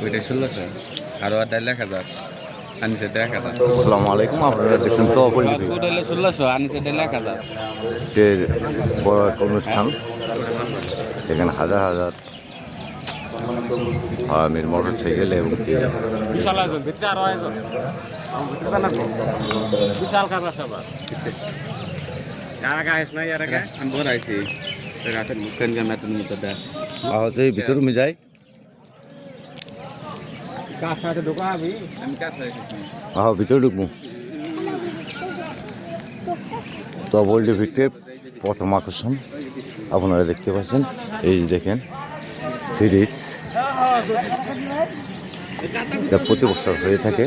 ওইটা 1600 আর ওটা 1000 আনিছে 1000 আসসালামু আলাইকুম, আপনারা দেখছেন তো ওটা হলো 1600 আনিছে 1000 এর বড় একটা অনুষ্ঠান। এখানে হাজার হাজার আমির মোটর সাইকেল এবং বিশাল আয়োজন ভিতরে আরো আয়োজন বিশাল কারবার সভা এর আগে নাই এর আগে আমি বড় আইছি রাতের মুখেন জামাতের মধ্যে দেখ আহতে ভিতর মে যায় কাছে ঢোকাবি আমি কাছে আহ ভিতরে ঢুকবো তো বলটি ভিতরে প্রথম আকর্ষণ আপনারা দেখতে পাচ্ছেন। এই দেখেন সিরিজ প্রতি বছর হয়ে থাকে।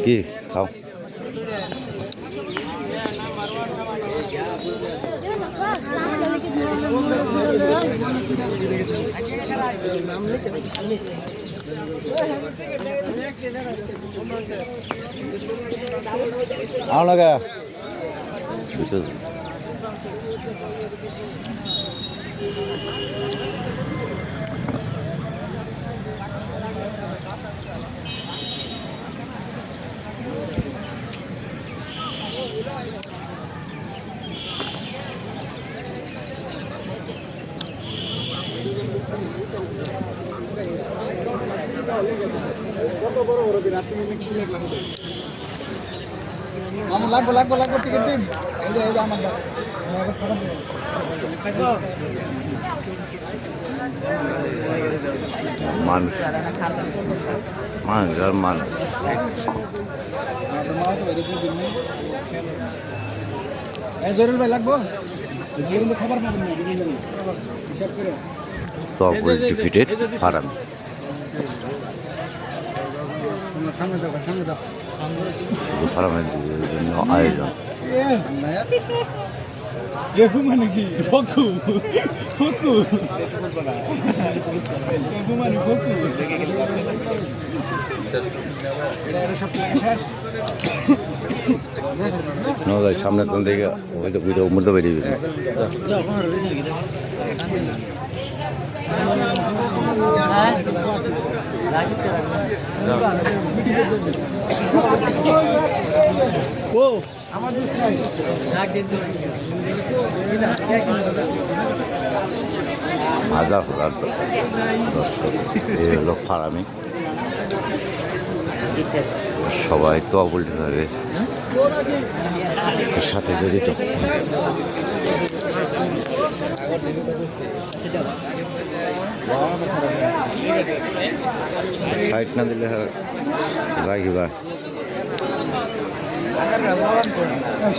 কি খাও আওনাগা লাগবো টিকিট দিন মানুষ মানুষ আর মানুষ জরুরি ভাই লাগবো খাবার পাবেন না হিসাব করে তো ফিটের ফার্ম ফার্মের জন্য আয়োজন মানে কি ফকু ফকু মানে ফকু সামনে তো দেখে ওই তো ভিডিও মধ্যে বেরিয়ে যাবে। হাজার হাজার দর্শক এই হলো ফার্মি সবাই তো অবলভাবে সাথে জড়িত। সাইড না দিলে যায় কিবা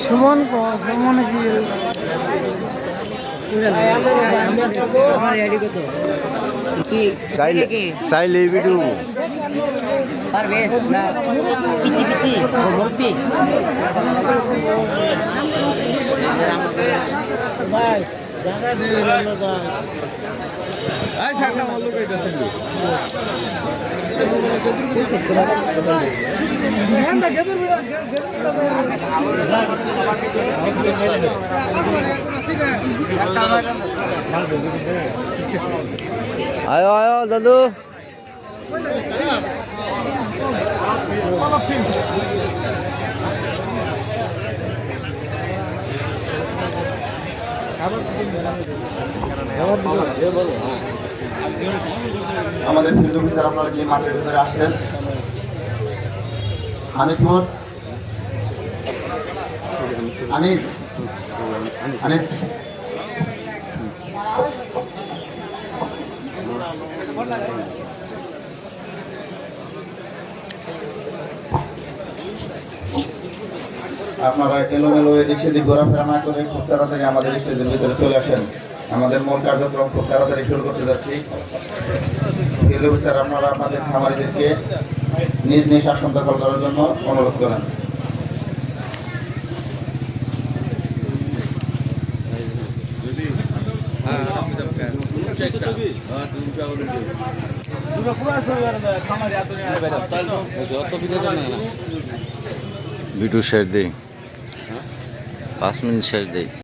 সুমন সুমনে কি চাইলে ভিডিও পিচি পিচি বলবি ভাই জায়গা দিয়ে ললো আই সামনে মল্ল কইতাছেন আয়ো আয়ো দাদু আমাদের ফিল্ড অফিসার আপনারা যে মাঠের ভিতরে আসছেন হানিফুর আনিস আনিস আপনারা এলোমেলো এদিক সেদিক ঘোরাফেরা না করে খুব তাড়াতাড়ি আমাদের স্টেজের ভিতরে চলে আসেন। আমাদের মূল কার্যক্রম খুব তাড়াতাড়ি শুরু করতে যাচ্ছি। ফিল্ড অফিসার আপনারা আপনাদের খামারিদেরকে নিজ নিজ আসন দখল করার জন্য অনুরোধ করেন। ভিডিও শেয়ার দিই 5 মিনিট শেষ দেই।